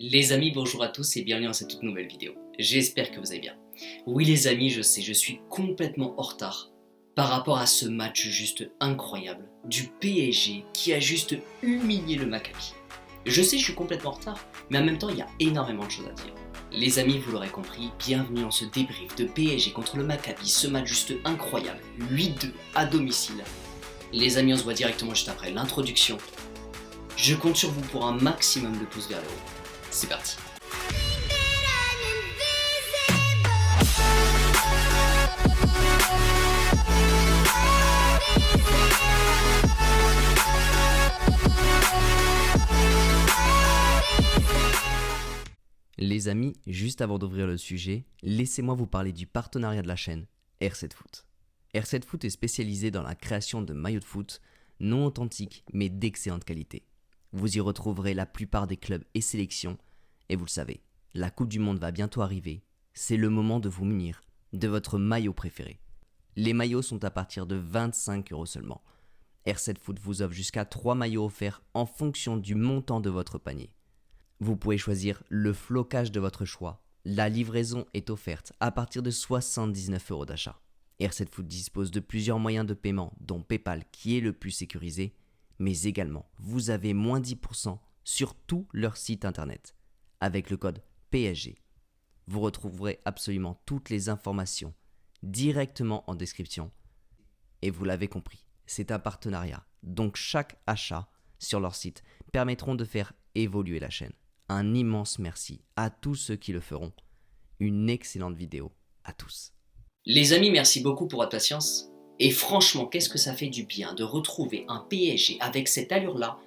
Les amis, bonjour à tous et bienvenue dans cette toute nouvelle vidéo. J'espère que vous allez bien. Oui les amis, je sais, je suis complètement en retard par rapport à ce match juste incroyable du PSG qui a juste humilié le Maccabi. Je sais, je suis complètement en retard, mais en même temps, il y a énormément de choses à dire. Les amis, vous l'aurez compris, bienvenue dans ce débrief de PSG contre le Maccabi, ce match juste incroyable, 8-2 à domicile. Les amis, on se voit directement juste après l'introduction. Je compte sur vous pour un maximum de pouces vers le haut. C'est parti. Les amis, juste avant d'ouvrir le sujet, laissez-moi vous parler du partenariat de la chaîne R7 Foot. R7 Foot est spécialisé dans la création de maillots de foot non authentiques mais d'excellente qualité. Vous y retrouverez la plupart des clubs et sélections et vous le savez, la Coupe du Monde va bientôt arriver. C'est le moment de vous munir de votre maillot préféré. Les maillots sont à partir de 25 € seulement. R7 Foot vous offre jusqu'à 3 maillots offerts en fonction du montant de votre panier. Vous pouvez choisir le flocage de votre choix. La livraison est offerte à partir de 79 € d'achat. R7 Foot dispose de plusieurs moyens de paiement, dont PayPal qui est le plus sécurisé, mais également vous avez moins 10% sur tout leur site internet avec le code PSG. Vous retrouverez absolument toutes les informations directement en description. Et vous l'avez compris, c'est un partenariat, donc chaque achat sur leur site permettront de faire évoluer la chaîne. Un immense merci à tous ceux qui le feront. Une excellente vidéo à tous. Les amis, merci beaucoup pour votre patience. Et franchement, qu'est-ce que ça fait du bien de retrouver un PSG avec cette allure-là.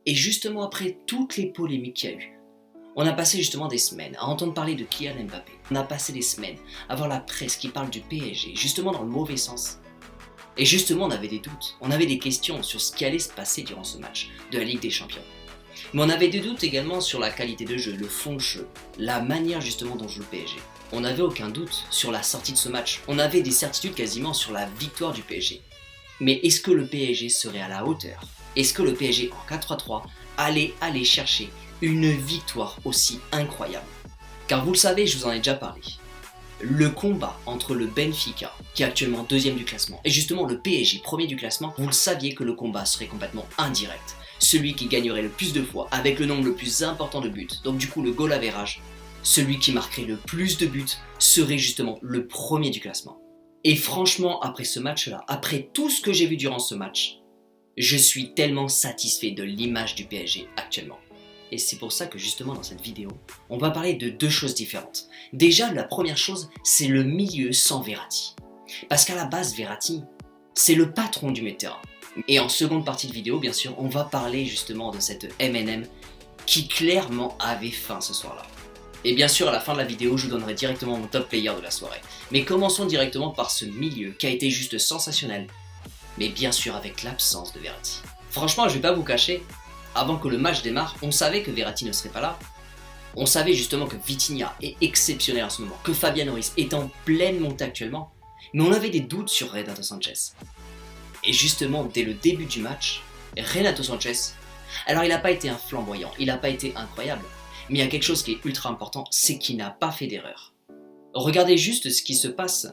Et justement après toutes les polémiques qu'il y a eu. On a passé justement des semaines à entendre parler de Kylian Mbappé. On a passé des semaines à voir la presse qui parle du PSG, justement dans le mauvais sens. Et justement, on avait des doutes, on avait des questions sur ce qui allait se passer durant ce match de la Ligue des Champions. Mais on avait des doutes également sur la qualité de jeu, le fond de jeu, la manière justement dont joue le PSG. On n'avait aucun doute sur la sortie de ce match. On avait des certitudes quasiment sur la victoire du PSG. Mais est-ce que le PSG serait à la hauteur? Est-ce que le PSG en 4-3-3 allait aller chercher une victoire aussi incroyable? Car vous le savez, je vous en ai déjà parlé. Le combat entre le Benfica, qui est actuellement deuxième du classement, et justement le PSG, premier du classement, vous le saviez que le combat serait complètement indirect. Celui qui gagnerait le plus de fois, avec le nombre le plus important de buts, donc du coup le goal average, celui qui marquerait le plus de buts serait justement le premier du classement. Et franchement, après ce match-là, après tout ce que j'ai vu durant ce match, je suis tellement satisfait de l'image du PSG actuellement. Et c'est pour ça que justement dans cette vidéo, on va parler de deux choses différentes. Déjà, la première chose, c'est le milieu sans Verratti. Parce qu'à la base, Verratti, c'est le patron du milieu de terrain. Et en seconde partie de vidéo, bien sûr, on va parler justement de cette MNM qui clairement avait faim ce soir-là. Et bien sûr, à la fin de la vidéo, je vous donnerai directement mon top player de la soirée. Mais commençons directement par ce milieu qui a été juste sensationnel. Mais bien sûr avec l'absence de Verratti. Franchement, je vais pas vous cacher, avant que le match démarre, on savait que Verratti ne serait pas là. On savait justement que Vitinha est exceptionnel en ce moment, que Fabian Ruiz est en pleine montée actuellement. Mais on avait des doutes sur Renato Sanchez. Et justement, dès le début du match, Renato Sanchez, alors il n'a pas été un flamboyant, il n'a pas été incroyable, mais il y a quelque chose qui est ultra important, c'est qu'il n'a pas fait d'erreur. Regardez juste ce qui se passe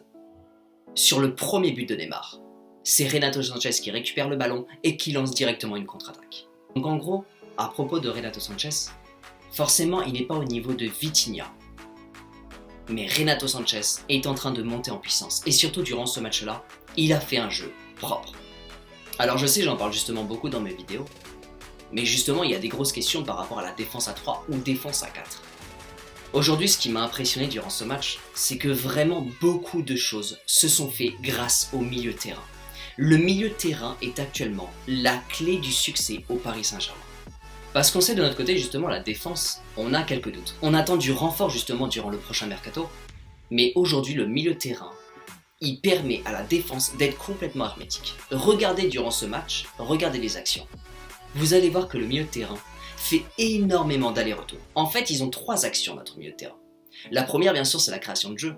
sur le premier but de Neymar. C'est Renato Sanchez qui récupère le ballon et qui lance directement une contre-attaque. Donc en gros, à propos de Renato Sanchez, forcément il n'est pas au niveau de Vitinha. Mais Renato Sanchez est en train de monter en puissance, et surtout durant ce match-là, il a fait un jeu propre. Alors je sais, j'en parle justement beaucoup dans mes vidéos, mais justement il y a des grosses questions par rapport à la défense à 3 ou défense à 4. Aujourd'hui, ce qui m'a impressionné durant ce match, c'est que vraiment beaucoup de choses se sont faites grâce au milieu de terrain. Le milieu de terrain est actuellement la clé du succès au Paris Saint-Germain. Parce qu'on sait de notre côté justement la défense, on a quelques doutes. On attend du renfort justement durant le prochain mercato, mais aujourd'hui le milieu de terrain, il permet à la défense d'être complètement hermétique. Regardez durant ce match, regardez les actions. Vous allez voir que le milieu de terrain fait énormément d'allers-retours. En fait, ils ont 3 actions, notre milieu de terrain. La première, bien sûr, c'est la création de jeu.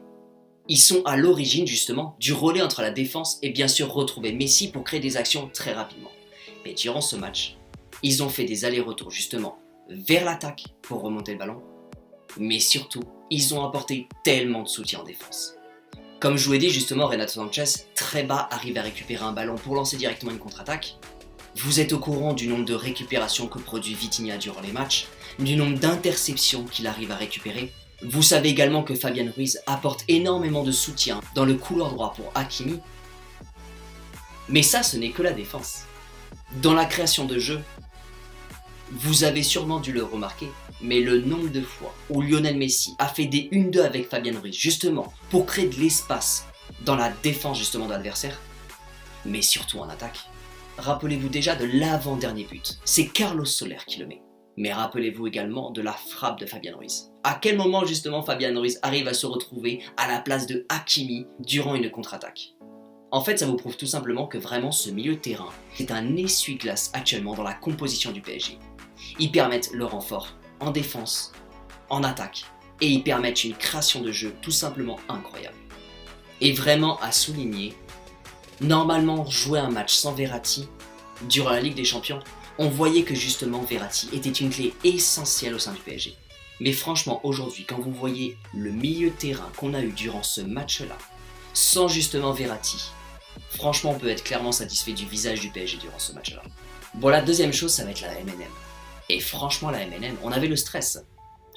Ils sont à l'origine, justement, du relais entre la défense et bien sûr retrouver Messi pour créer des actions très rapidement. Mais durant ce match, ils ont fait des allers-retours, justement, vers l'attaque pour remonter le ballon Mais surtout, ils ont apporté tellement de soutien en défense. Comme je vous l'ai dit justement, Renato Sanchez, très bas, arrive à récupérer un ballon pour lancer directement une contre-attaque. Vous êtes au courant du nombre de récupérations que produit Vitinha durant les matchs, du nombre d'interceptions qu'il arrive à récupérer. Vous savez également que Fabian Ruiz apporte énormément de soutien dans le couloir droit pour Hakimi. Mais ça, ce n'est que la défense. Dans la création de jeu, vous avez sûrement dû le remarquer, mais le nombre de fois où Lionel Messi a fait des 1-2 avec Fabian Ruiz, justement, pour créer de l'espace dans la défense justement de l'adversaire, mais surtout en attaque. Rappelez-vous déjà de l'avant-dernier but, c'est Carlos Soler qui le met. Mais rappelez-vous également de la frappe de Fabian Ruiz. À quel moment justement Fabian Ruiz arrive à se retrouver à la place de Hakimi durant une contre-attaque? En fait, ça vous prouve tout simplement que vraiment ce milieu de terrain est un essuie-glace actuellement dans la composition du PSG. Ils permettent le renfort en défense, en attaque, et ils permettent une création de jeu tout simplement incroyable. Et vraiment à souligner, normalement jouer un match sans Verratti, durant la Ligue des Champions, on voyait que justement Verratti était une clé essentielle au sein du PSG. Mais franchement aujourd'hui, quand vous voyez le milieu de terrain qu'on a eu durant ce match-là, sans justement Verratti, franchement on peut être clairement satisfait du visage du PSG durant ce match-là. Bon, la deuxième chose, ça va être la MNM. Et franchement, la MNM, on avait le stress.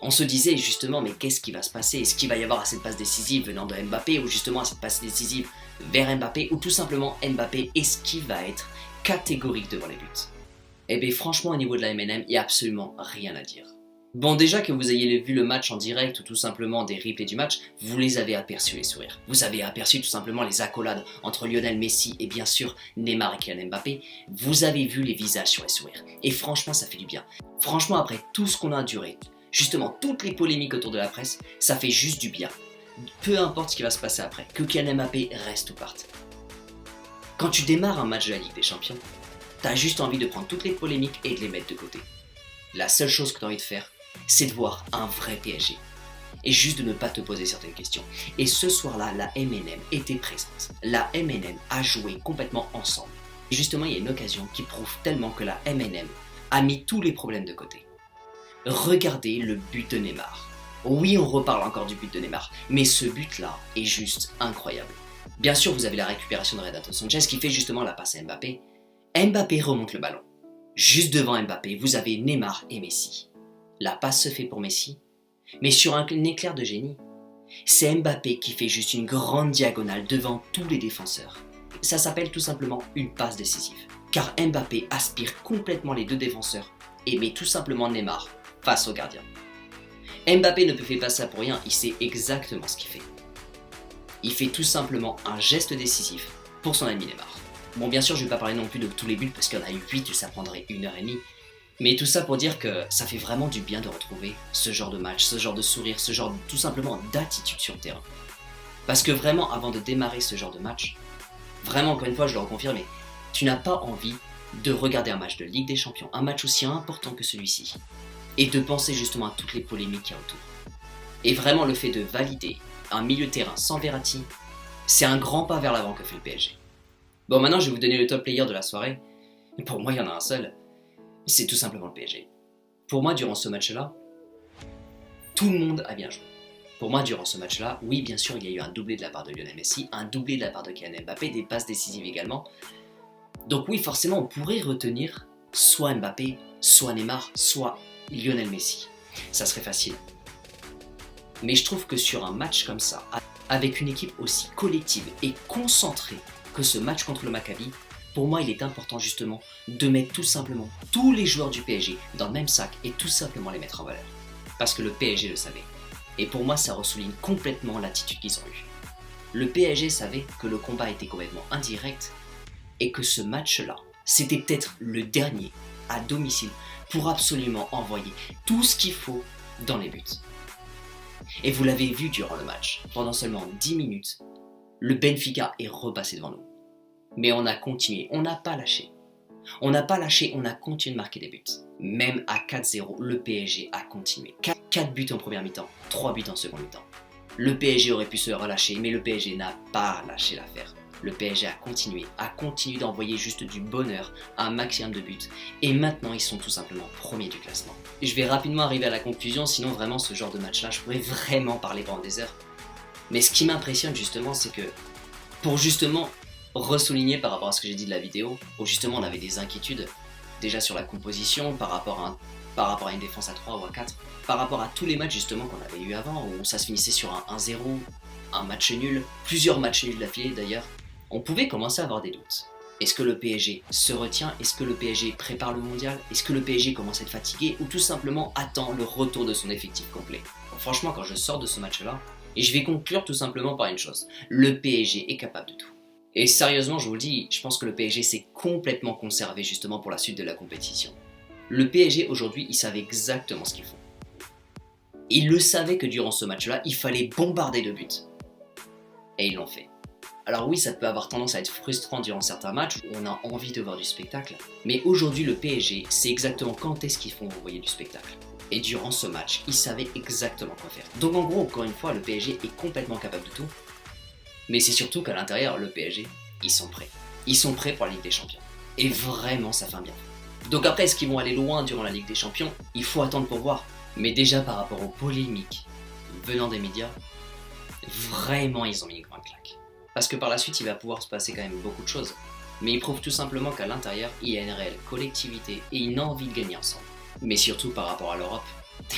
On se disait justement, mais qu'est-ce qui va se passer? Est-ce qu'il va y avoir assez de passes décisives venant de Mbappé, ou justement assez de passes décisives vers Mbappé, ou tout simplement Mbappé, est-ce qu'il va être catégorique devant les buts? Eh bien franchement, au niveau de la MNM, il n'y a absolument rien à dire. Bon, déjà que vous ayez vu le match en direct ou tout simplement des replays du match, vous les avez aperçus les sourires. Vous avez aperçu tout simplement les accolades entre Lionel Messi et bien sûr Neymar et Kylian Mbappé. Vous avez vu les visages sur les sourires. Et franchement, ça fait du bien. Franchement, après tout ce qu'on a enduré, justement toutes les polémiques autour de la presse, ça fait juste du bien. Peu importe ce qui va se passer après, que Kylian Mbappé reste ou parte. Quand tu démarres un match de la Ligue des Champions, t'as juste envie de prendre toutes les polémiques et de les mettre de côté. La seule chose que t'as envie de faire, c'est de voir un vrai PSG. Et juste de ne pas te poser certaines questions. Et ce soir-là, la MNM était présente. La MNM a joué complètement ensemble. Et justement, il y a une occasion qui prouve tellement que la MNM a mis tous les problèmes de côté. Regardez le but de Neymar. Oui, on reparle encore du but de Neymar, mais ce but-là est juste incroyable. Bien sûr, vous avez la récupération de Renato Sanchez qui fait justement la passe à Mbappé. Mbappé remonte le ballon. Juste devant Mbappé, vous avez Neymar et Messi. La passe se fait pour Messi, mais sur un éclair de génie, c'est Mbappé qui fait juste une grande diagonale devant tous les défenseurs. Ça s'appelle tout simplement une passe décisive, car Mbappé aspire complètement les deux défenseurs et met tout simplement Neymar face au gardien. Mbappé ne peut faire pas ça pour rien, il sait exactement ce qu'il fait. Il fait tout simplement un geste décisif pour son ami Neymar. Bon, bien sûr, je ne vais pas parler non plus de tous les buts parce qu'il y en a eu 8 et ça prendrait 1h30. Mais tout ça pour dire que ça fait vraiment du bien de retrouver ce genre de match, ce genre de sourire, ce genre tout simplement d'attitude sur le terrain. Parce que vraiment, avant de démarrer ce genre de match, vraiment encore une fois je le reconfirme, mais tu n'as pas envie de regarder un match de Ligue des Champions, un match aussi important que celui-ci, et de penser justement à toutes les polémiques qu'il y a autour. Et vraiment le fait de valider un milieu de terrain sans Verratti, c'est un grand pas vers l'avant que fait le PSG. Bon, maintenant je vais vous donner le top player de la soirée. Pour moi il y en a un seul. C'est tout simplement le PSG. Pour moi, durant ce match-là, tout le monde a bien joué. Pour moi, durant ce match-là, oui, bien sûr, il y a eu un doublé de la part de Lionel Messi, un doublé de la part de Kylian Mbappé, des passes décisives également. Donc oui, forcément, on pourrait retenir soit Mbappé, soit Neymar, soit Lionel Messi. Ça serait facile. Mais je trouve que sur un match comme ça, avec une équipe aussi collective et concentrée que ce match contre le Maccabi, pour moi, il est important justement de mettre tout simplement tous les joueurs du PSG dans le même sac et tout simplement les mettre en valeur. Parce que le PSG le savait. Et pour moi, ça ressouligne complètement l'attitude qu'ils ont eue. Le PSG savait que le combat était complètement indirect et que ce match-là, c'était peut-être le dernier à domicile pour absolument envoyer tout ce qu'il faut dans les buts. Et vous l'avez vu durant le match, pendant seulement 10 minutes, le Benfica est repassé devant nous. Mais on a continué, on n'a pas lâché. On n'a pas lâché, on a continué de marquer des buts. Même à 4-0, le PSG a continué. 4 buts en première mi-temps, 3 buts en seconde mi-temps. Le PSG aurait pu se relâcher, mais le PSG n'a pas lâché l'affaire. le PSG a continué d'envoyer juste du bonheur à un maximum de buts. Et maintenant, ils sont tout simplement premiers du classement. Je vais rapidement arriver à la conclusion, sinon vraiment ce genre de match-là, je pourrais vraiment parler pendant des heures. Mais ce qui m'impressionne justement, c'est que pour justement ressouligner par rapport à ce que j'ai dit de la vidéo, où justement on avait des inquiétudes, déjà sur la composition par rapport à une défense à 3 ou à 4, par rapport à tous les matchs justement qu'on avait eu avant, où ça se finissait sur un 1-0, un match nul, plusieurs matchs nuls d'affilée d'ailleurs, on pouvait commencer à avoir des doutes. Est-ce que le PSG se retient? Est-ce que le PSG prépare le mondial? Est-ce que le PSG commence à être fatigué? Ou tout simplement attend le retour de son effectif complet? Donc, franchement, quand je sors de ce match-là, et je vais conclure tout simplement par une chose, le PSG est capable de tout. Et sérieusement, je vous le dis, je pense que le PSG s'est complètement conservé justement pour la suite de la compétition. Le PSG aujourd'hui, ils savaient exactement ce qu'ils font. Ils le savaient que durant ce match-là, il fallait bombarder de buts. Et ils l'ont fait. Alors oui, ça peut avoir tendance à être frustrant durant certains matchs où on a envie de voir du spectacle. Mais aujourd'hui, le PSG sait exactement quand est-ce qu'ils font envoyer du spectacle. Et durant ce match, ils savaient exactement quoi faire. Donc en gros, encore une fois, le PSG est complètement capable de tout. Mais c'est surtout qu'à l'intérieur, le PSG, ils sont prêts. Ils sont prêts pour la Ligue des Champions. Et vraiment, ça fait un bien. Donc après, est-ce qu'ils vont aller loin durant la Ligue des Champions? Il faut attendre pour voir. Mais déjà par rapport aux polémiques venant des médias, vraiment ils ont mis une grande claque. Parce que par la suite, il va pouvoir se passer quand même beaucoup de choses. Mais ils prouvent tout simplement qu'à l'intérieur, il y a une réelle collectivité et une envie de gagner ensemble. Mais surtout par rapport à l'Europe,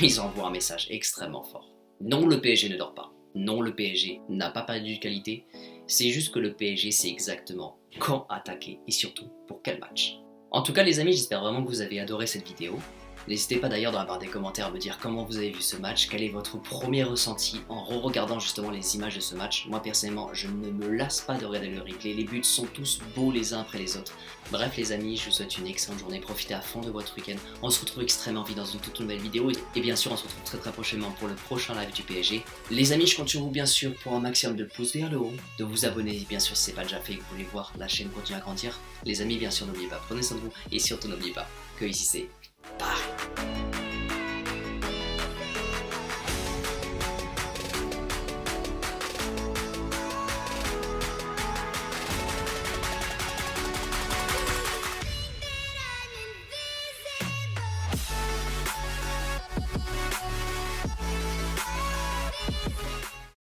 ils envoient un message extrêmement fort. Non, le PSG ne dort pas. Non, le PSG n'a pas perdu de qualité. C'est juste que le PSG sait exactement quand attaquer et surtout pour quel match. En tout cas les amis, j'espère vraiment que vous avez adoré cette vidéo. N'hésitez pas d'ailleurs dans la barre des commentaires à me dire comment vous avez vu ce match, quel est votre premier ressenti en re-regardant justement les images de ce match. Moi personnellement, je ne me lasse pas de regarder le replay, les buts sont tous beaux les uns après les autres. Bref les amis, je vous souhaite une excellente journée, profitez à fond de votre week-end. On se retrouve extrêmement vite dans une toute nouvelle vidéo et bien sûr on se retrouve très prochainement pour le prochain live du PSG. Les amis, je compte sur vous bien sûr pour un maximum de pouces vers le haut, de vous abonner bien sûr si ce n'est pas déjà fait et que vous voulez voir la chaîne continuer à grandir. Les amis, bien sûr n'oubliez pas, prenez soin de vous et surtout n'oubliez pas que ici c'est Paris.